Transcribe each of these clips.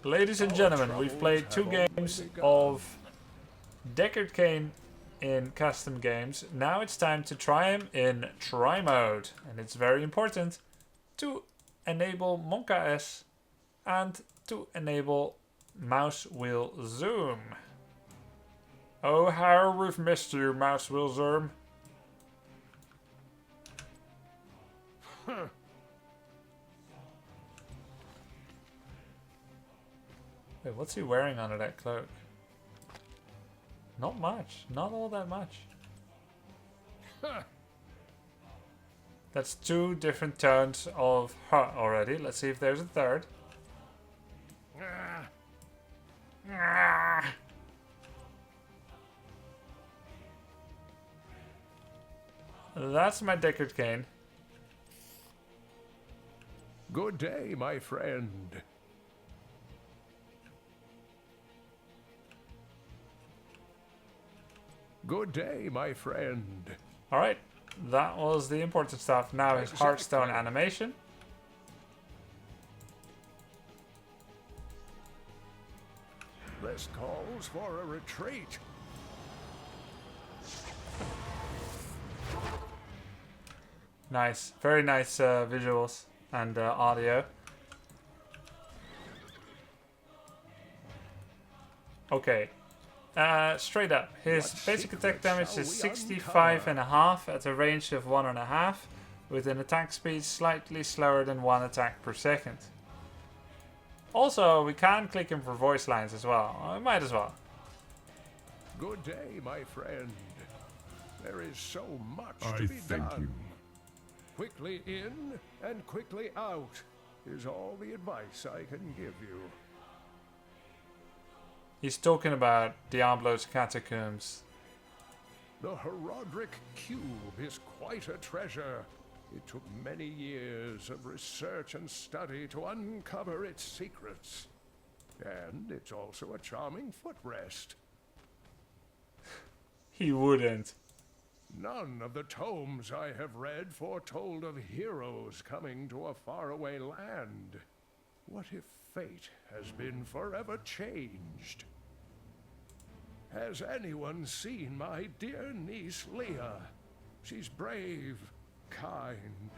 Ladies and gentlemen, we've played 2 games of Deckard Cain in custom games. Now it's time to try him in try mode. And it's very important to enable Monka S and to enable mouse wheel zoom. Oh, how we've missed you, mouse wheel zoom. Wait, what's he wearing under that cloak? Not much. Not all that much. That's 2 different tones of huh already. Let's see if there's a third. That's my Deckard Cain. Good day, my friend. Good day, my friend. Alright, that was the important stuff. Now his Hearthstone animation. This calls for a retreat. Nice, very nice visuals and audio. Okay, straight up. His basic attack damage is 65.5 at a range of 1.5, with an attack speed slightly slower than 1 attack per second. Also, we can click him for voice lines as well. I might as well. Good day, my friend. There is so much I to be thank done. you. Quickly in and quickly out is all the advice I can give you. He's talking about Diablo's catacombs. The Herodric Cube is quite a treasure. It took many years of research and study to uncover its secrets. And it's also a charming footrest. He wouldn't. None of the tomes I have read foretold of heroes coming to a faraway land. What if fate has been forever changed? Has anyone seen my dear niece Leah? She's brave, kind,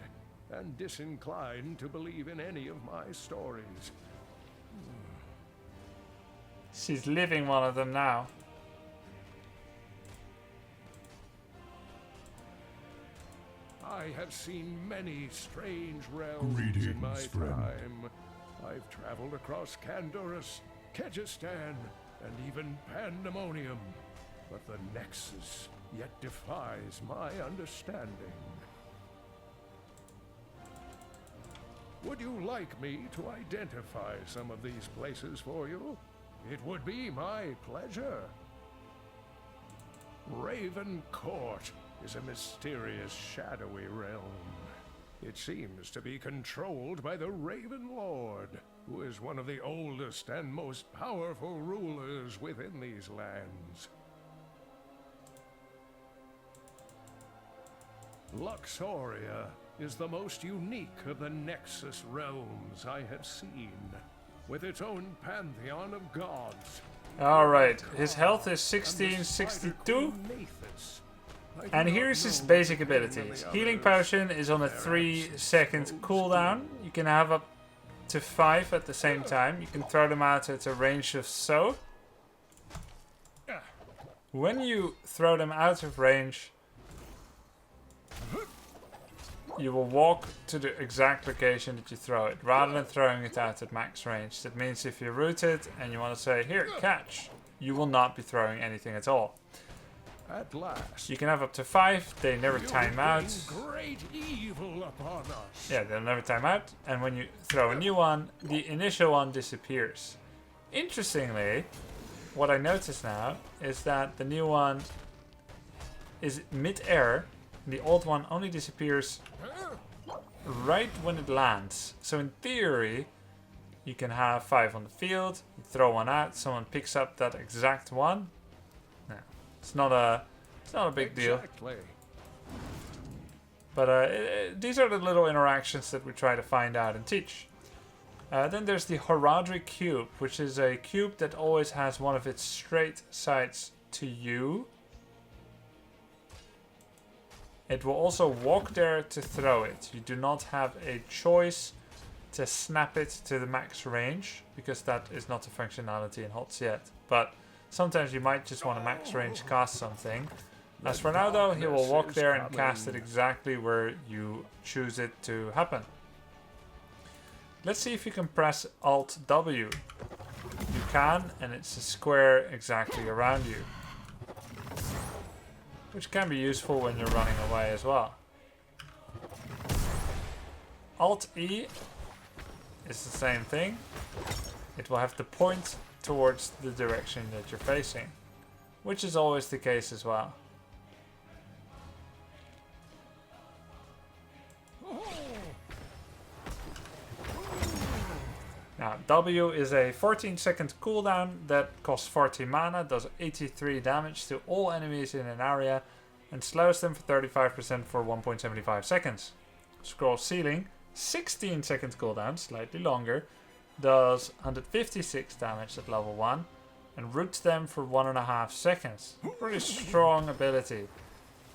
and disinclined to believe in any of my stories. She's living one of them now. I have seen many strange realms in my Greetings, friend. time. I've traveled across Kandurus, Kegistan, and even Pandemonium. But the Nexus yet defies my understanding. Would you like me to identify some of these places for you? It would be my pleasure. Raven Court is a mysterious, shadowy realm. It seems to be controlled by the Raven Lord, who is one of the oldest and most powerful rulers within these lands. Luxoria is the most unique of the Nexus realms I have seen, with its own pantheon of gods. Alright, his health is 1662. And here's his basic abilities. Healing Potion is on a 3-second cooldown. You can have up to 5 at the same time. You can throw them out at a range of so. When you throw them out of range, you will walk to the exact location that you throw it, rather than throwing it out at max range. That means if you're rooted and you want to say, here, catch, you will not be throwing anything at all. At last, You can have up to 5, they never time out. great evil upon us. Yeah, they'll never time out. And when you throw a new one, the initial one disappears. Interestingly, what I notice now is that the new one is mid-air. The old one only disappears right when it lands. So in theory, you can have 5 on the field, you throw one out, someone picks up that exact one. No, it's not a big deal. Exactly. But these are the little interactions that we try to find out and teach. Then there's the Horadric Cube, which is a cube that always has one of its straight sides to you. It will also walk there to throw it. You do not have a choice to snap it to the max range, because that is not a functionality in HOTS yet. But sometimes you might just want to max range cast something. As for now though, he will walk there and cast it exactly where you choose it to happen. Let's see if you can press Alt W. You can, and it's a square exactly around you. Which can be useful when you're running away as well. Alt E is the same thing. It will have to point towards the direction that you're facing, which is always the case as well. Now, W is a 14-second cooldown that costs 40 mana, does 83 damage to all enemies in an area, and slows them for 35% for 1.75 seconds. Scroll Ceiling, 16-second cooldown, slightly longer, does 156 damage at level 1, and roots them for 1.5 seconds. Pretty strong ability.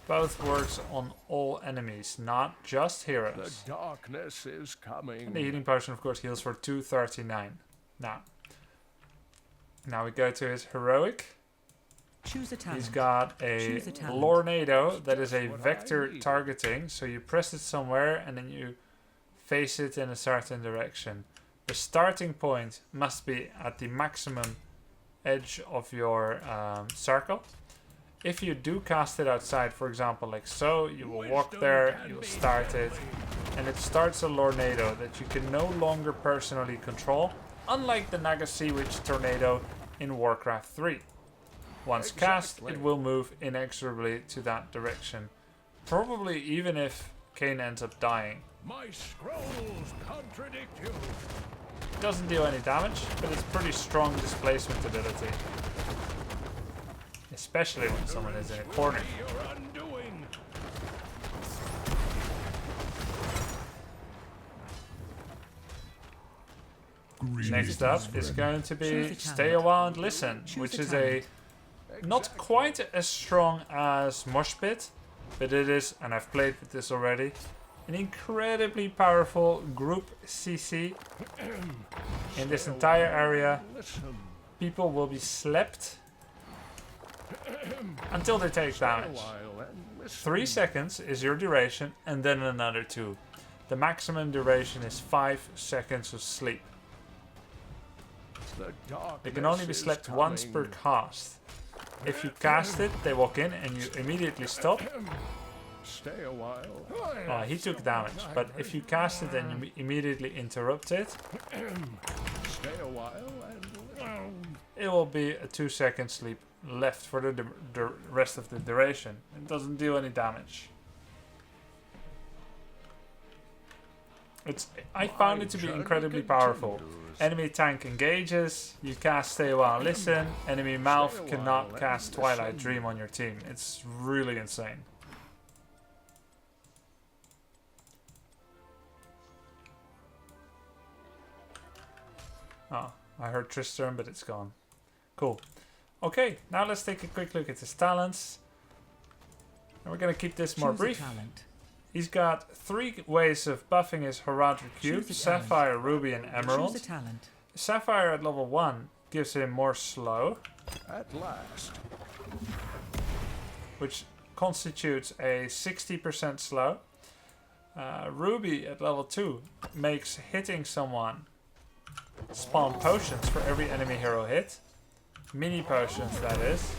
Both works on all enemies, not just heroes. The darkness is coming. And the healing potion, of course, heals for 239. Now we go to his heroic. Choose a talent. He's got a Lornado that is a vector targeting. So you press it somewhere and then you face it in a certain direction. The starting point must be at the maximum edge of your circle. If you do cast it outside, for example, like so, you will walk there, you will start it, and it starts a Lornado that you can no longer personally control, unlike the Naga Sea Witch Tornado in Warcraft 3. Once cast, it will move inexorably to that direction, probably even if Cain ends up dying. My scrolls contradict you. It doesn't deal any damage, but it's pretty strong displacement ability. Especially when someone is in a corner. Next up is going to be Stay a While and Listen, which is a not quite as strong as Mosh Pit, but it is, and I've played with this already, an incredibly powerful group CC. In this entire area, people will be slept until they take damage. 3 seconds is your duration, and then another 2. The maximum duration is 5 seconds of sleep. They can only be slept once per cast. If you cast it, they walk in and you immediately stop. Stay a while. Oh, he took damage, but if you cast it and you immediately interrupt it, Stay a while and it will be a 2-second sleep left for the rest of the duration. It doesn't do any damage. I found it to be incredibly powerful. Enemy tank engages, you cast Stay a While and Listen, enemy mouth cannot cast Twilight Dream on your team. It's really insane. Oh, I heard Tristram, but it's gone. Cool. Okay, now let's take a quick look at his talents. And we're going to keep this more brief. He's got 3 ways of buffing his Horadric Cube: Sapphire, Ruby, and Emerald. Sapphire at level 1 gives him more slow, at last. which constitutes a 60% slow. Ruby at level 2 makes hitting someone spawn potions for every enemy hero hit. Mini potions, that is.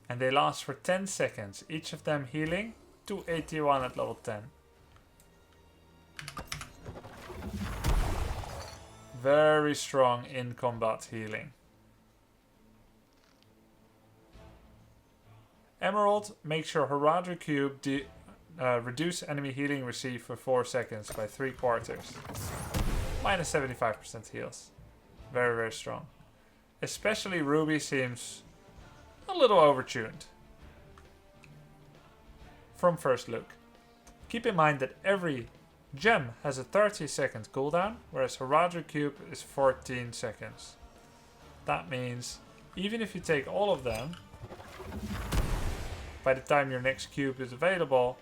And they last for 10 seconds, each of them healing 281 at level 10. Very strong in combat healing. Emerald makes your Horadric Cube reduce enemy healing received for 4 seconds by 3/4. Minus 75% heals. Very, very strong. Especially Ruby seems a little overtuned. from first look. Keep in mind that every gem has a 30-second cooldown, whereas Horadric Cube is 14 seconds. That means even if you take all of them, by the time your next cube is available,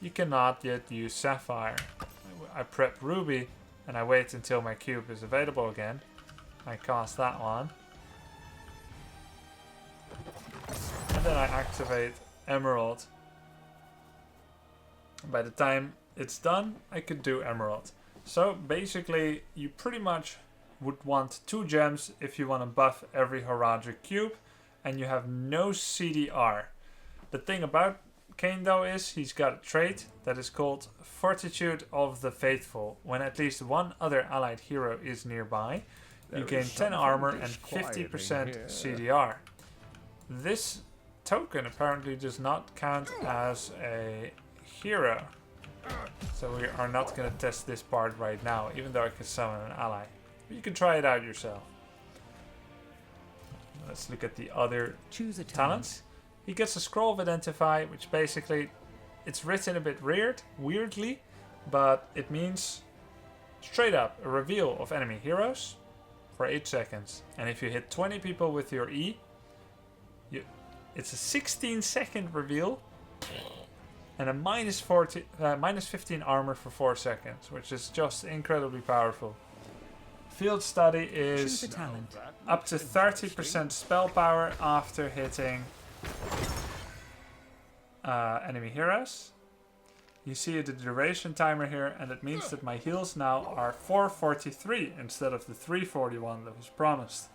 you cannot yet use Sapphire. I prep Ruby and I wait until my cube is available again. I cast that one. And then I activate Emerald. By the time it's done, I could do Emerald. So basically, you pretty much would want 2 gems if you want to buff every Horadric cube, and you have no CDR. The thing about Cain though is he's got a trait that is called Fortitude of the Faithful. When at least one other allied hero is nearby, you gain 10 armor and 50% CDR. This token apparently does not count as a hero. So we are not going to test this part right now, even though I can summon an ally. But you can try it out yourself. Let's look at the other Choose a talents. He gets a Scroll of Identify, which basically, it's written a bit weirdly, but it means straight up a reveal of enemy heroes for 8 seconds. And if you hit 20 people with your E, it's a 16-second reveal and a minus 15 armor for 4 seconds, which is just incredibly powerful. Field Study is Choose a talent. up to 30% spell power after hitting enemy heroes. You see the duration timer here, and it means that my heals now are 443 instead of the 341 that was promised.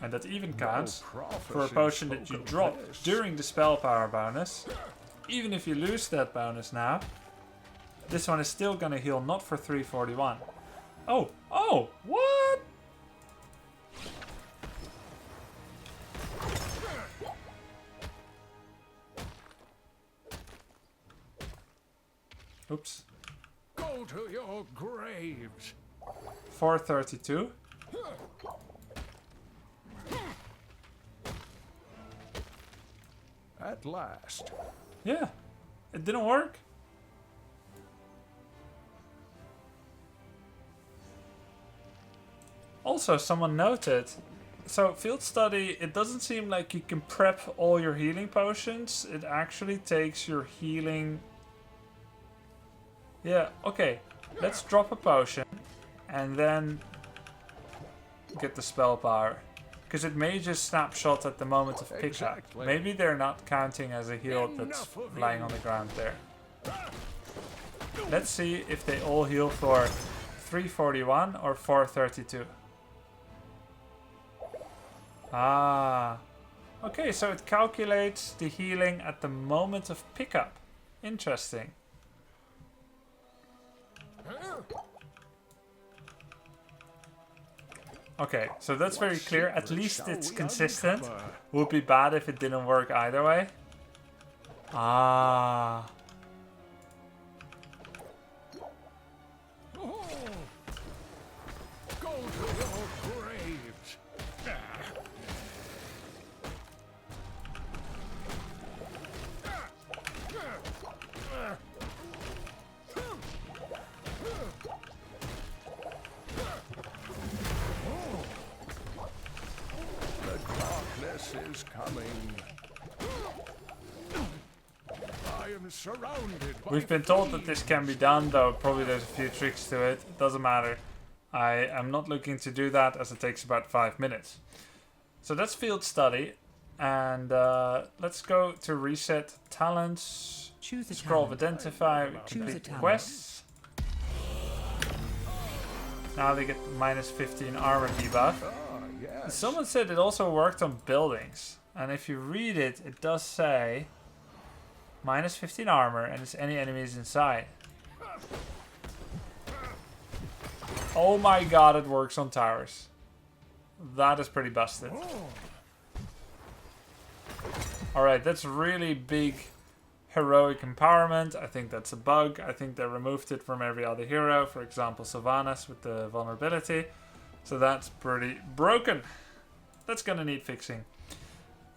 And that even counts for a potion that you drop during the spell power bonus. Even if you lose that bonus now, this one is still gonna heal not for 341. Oh, what? Oops. Go to your graves. 432. At last. Yeah, it didn't work. Also, someone noted, so Field Study, it doesn't seem like you can prep all your healing potions. It actually takes your healing. Yeah, okay. Let's drop a potion and then get the spell power. Because it may just snapshot at the moment of pickup. Exactly. Maybe they're not counting as a heal that's lying on the ground there. Let's see if they all heal for 341 or 432. Ah. Okay, so it calculates the healing at the moment of pickup. Interesting. Okay, so that's very clear. At least it's consistent. Would be bad if it didn't work either way. Ah. Oh. Go to your graves. Is coming. I am surrounded by We've been told that this can be done, though probably there's a few tricks to it. It doesn't matter. I am not looking to do that as it takes about 5 minutes. So that's Field Study. And let's go to reset talents. Choose a Scroll of talent. Identify. Choose a Complete talent. quests. Now they get minus 15 armor debuff. yes. Someone said it also worked on buildings. And if you read it, it does say minus 15 armor and it's any enemies inside. Oh my god, it works on towers. That is pretty busted. Alright, that's really big heroic empowerment. I think that's a bug. I think they removed it from every other hero. For example, Sylvanas with the vulnerability. So that's pretty broken. That's gonna need fixing.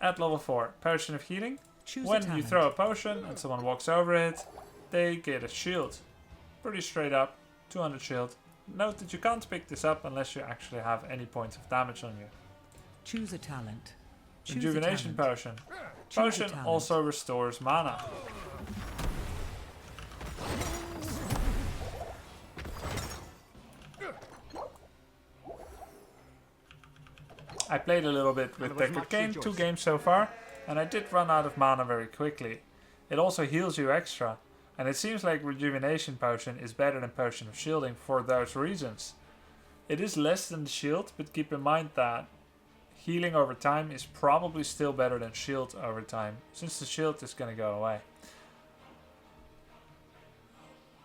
at level 4. Potion of healing. Choose a When you talent. throw a potion and someone walks over it, they get a shield. Pretty straight up. 200 shield. Note that you can't pick this up unless you actually have any points of damage on you. Choose a talent. Choose a Rejuvenation talent. potion. Choose a Potion talent. also restores mana. I played a little bit with Deckard Cain, 2 games so far, and I did run out of mana very quickly. It also heals you extra, and it seems like Rejuvenation Potion is better than Potion of Shielding for those reasons. It is less than the shield, but keep in mind that healing over time is probably still better than shield over time, since the shield is going to go away.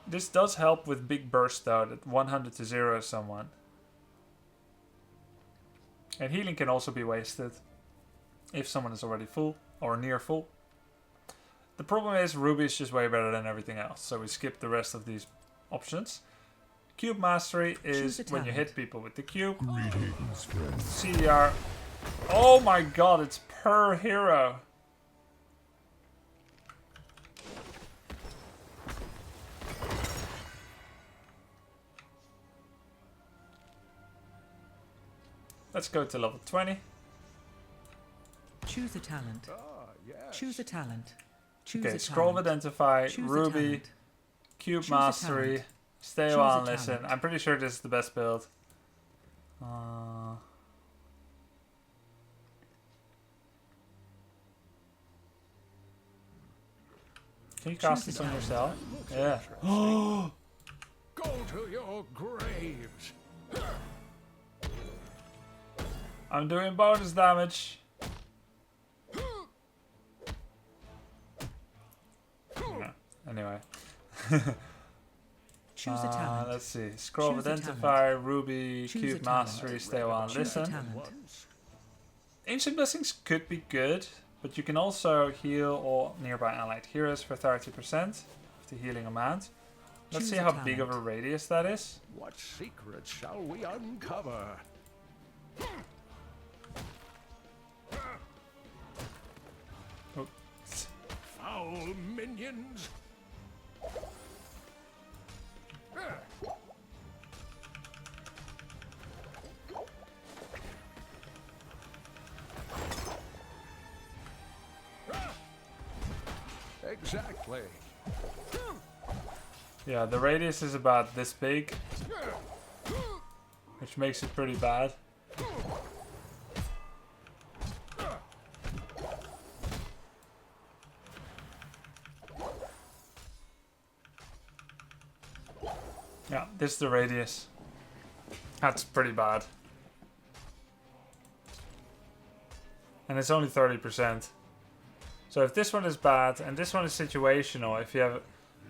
This does help with big burst though, that 100 to 0 someone. And healing can also be wasted if someone is already full or near full. The problem is Ruby is just way better than everything else, so we skip the rest of these options. Cube Mastery is Choose a when you talent. hit people with the cube. Greetings, friends. CDR. Oh my god, it's per hero. Let's go to level 20. Choose a talent. Ah, yes. Choose a talent. Choose Okay, a scroll talent. identify, Choose a Ruby, talent. Cube Choose a Mastery, talent. stay Choose while a and listen. talent. I'm pretty sure this is the best build. Can you cast Choose this a on talent. yourself? Looks Yeah. interesting. Go to your graves. I'm doing bonus damage. No. Anyway. Choose a talent. Let's see. Scroll Choose a identify, Ruby, Choose Cube a talent. Mastery, stay while and Choose a listen. talent. Once. Ancient Blessings could be good, but you can also heal all nearby allied heroes for 30% of the healing amount. Let's Choose see a how big of talent. a radius that is. What secrets shall we uncover? Foul minions! Exactly. Yeah, the radius is about this big, which makes it pretty bad. Yeah, this is the radius. That's pretty bad. And it's only 30%. So if this one is bad, and this one is situational, if you have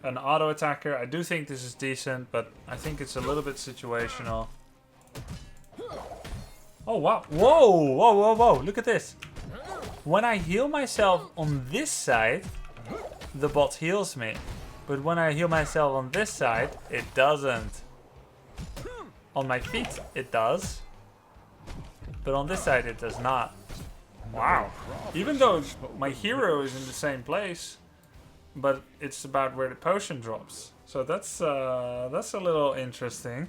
an auto attacker, I do think this is decent, but I think it's a little bit situational. Oh wow, whoa, whoa, whoa, whoa, look at this. When I heal myself on this side, the bot heals me. But when I heal myself on this side, it doesn't. On my feet, it does. But on this side, it does not. Wow. Even though my hero is in the same place, but it's about where the potion drops. So that's a little interesting.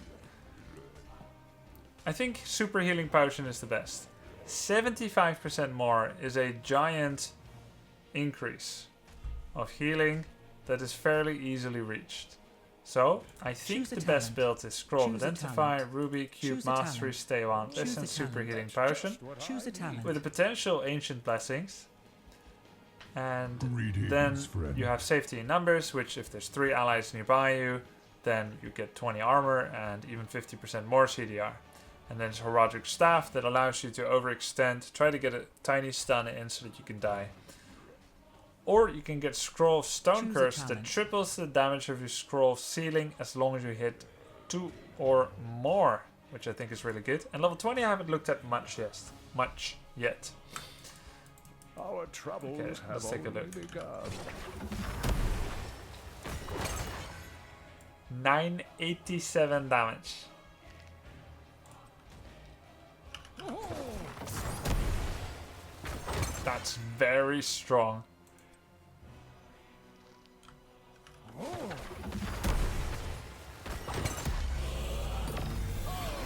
I think super healing potion is the best. 75% more is a giant increase of healing that is fairly easily reached. So I think Choose a the best talent. build is scroll Choose a identify, talent. Ruby, cube Choose a mastery, talent. stay on, Choose listen, a super talent. healing potion. Choose a talent. With the potential ancient blessings. And Greetings, then friend. you have safety in numbers, which if there's 3 allies nearby you, then you get 20 armor and even 50% more CDR. And then there's Herodic Staff that allows you to overextend, try to get a tiny stun in so that you can die. Or you can get Scroll of Stone Choose a Curse that talent. triples the damage of your scroll ceiling as long as you hit 2 or more, which I think is really good. And level 20 I haven't looked at much yet. Our troubles Okay, have let's take a only look. begun. 987 damage. That's very strong.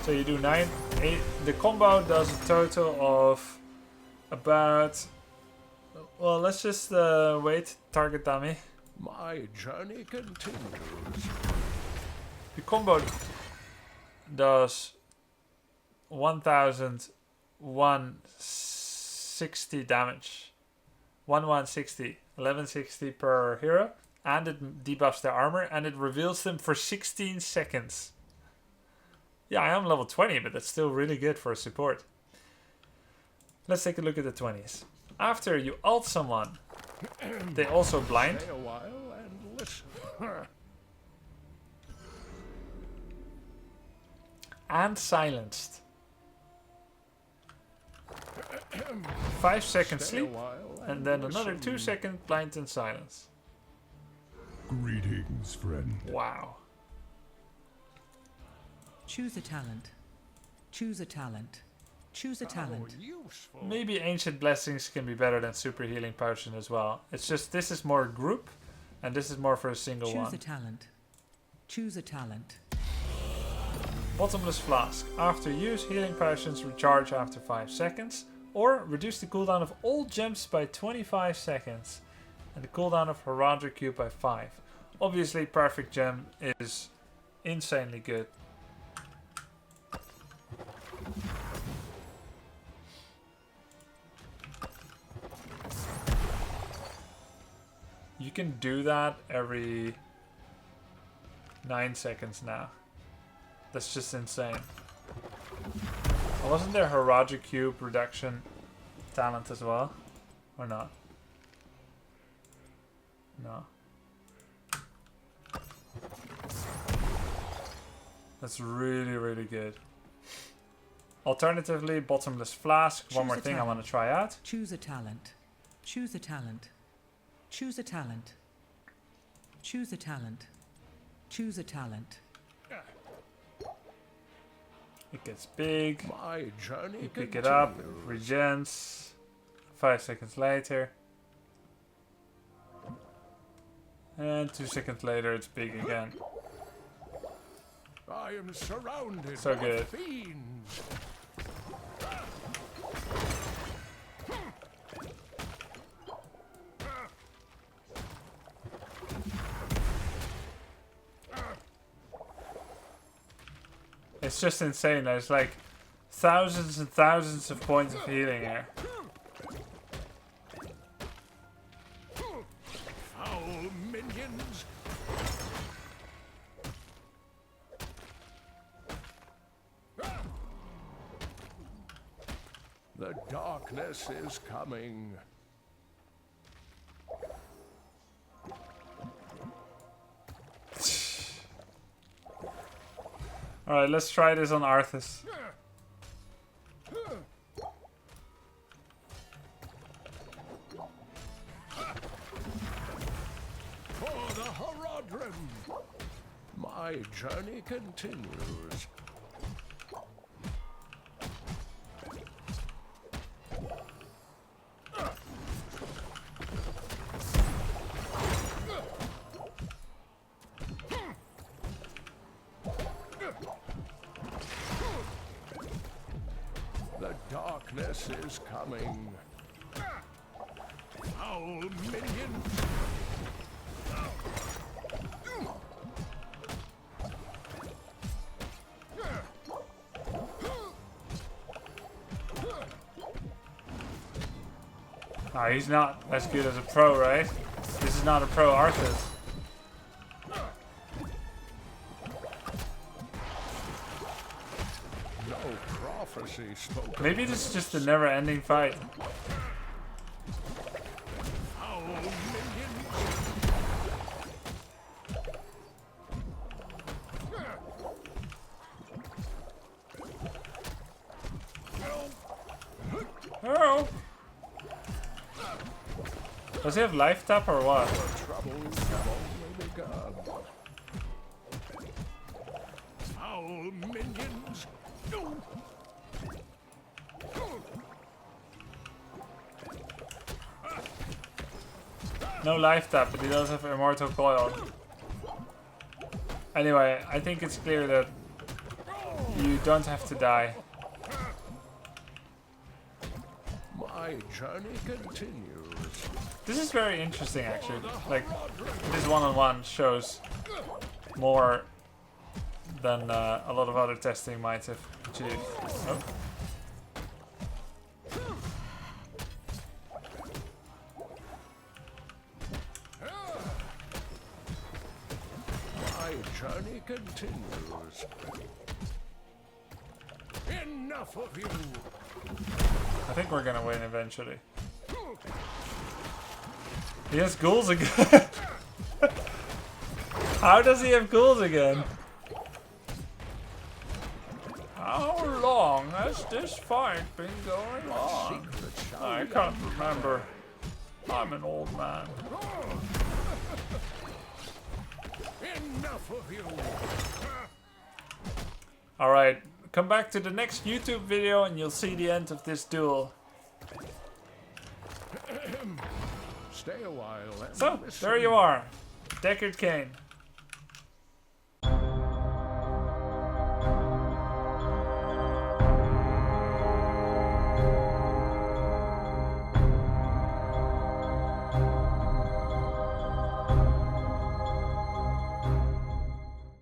So you do 9, 8. The combo does a total of about. Well, let's just wait. Target dummy. My journey continues. The combo does 1160 damage. 1160 per hero. And it debuffs their armor and it reveals them for 16 seconds. Yeah, I am level 20, but that's still really good for a support. Let's take a look at the 20s. After you ult someone, they also blind. Stay a while and listen. And silenced. 5 seconds Stay a sleep, while and then another listen. 2 seconds blind and silence. Greetings, friend. Wow. Choose a talent. Choose a talent. Choose a talent. Useful. Maybe Ancient Blessings can be better than Super Healing Potion as well. It's just this is more group, and this is more for a single Choose one. a talent. Choose a talent. Bottomless Flask. After use, healing potions recharge after 5 seconds, or reduce the cooldown of all gems by 25 seconds, and the cooldown of Heraldry Cube by 5. Obviously, Perfect Gem is insanely good. You can do that every 9 seconds now. That's just insane. Wasn't there Heraldry Cube reduction talent as well? Or not? No. That's really, really good. Alternatively, Bottomless Flask. One Choose more a thing I talent. want to try out. Choose a talent. Choose a talent. Choose a talent. Choose a talent. Choose a talent. It gets big. My journey You pick it up. continues. Regens. 5 seconds later. And 2 seconds later it's big again. I am surrounded So by good. fiends. It's just insane. There's like thousands and thousands of points of healing here. Foul minions. The darkness is coming. Alright, let's try this on Arthas. For the Horodrim. My journey continues. The darkness is coming. Foul minion. Ah, he's not as good as a pro, right? This is not a pro Arthas. No prophecy spoken. Maybe this is just a never-ending fight. Foul minion. Oh! Does he have life tap or what? Troubles have only begun. Foul minions. No life tap, but he does have Immortal Coil. Anyway, I think it's clear that you don't have to die. My journey continues. This is very interesting, actually. Like, this one-on-one shows more than a lot of other testing might have achieved. Oh. My journey continues. Enough of you! I think we're gonna win eventually. He has ghouls again. How does he have ghouls again? How long has this fight been going on? I can't remember. I'm an old man. Enough of you! Alright, come back to the next YouTube video and you'll see the end of this duel. Stay a while. And So, listen. there you are. Deckard Cain.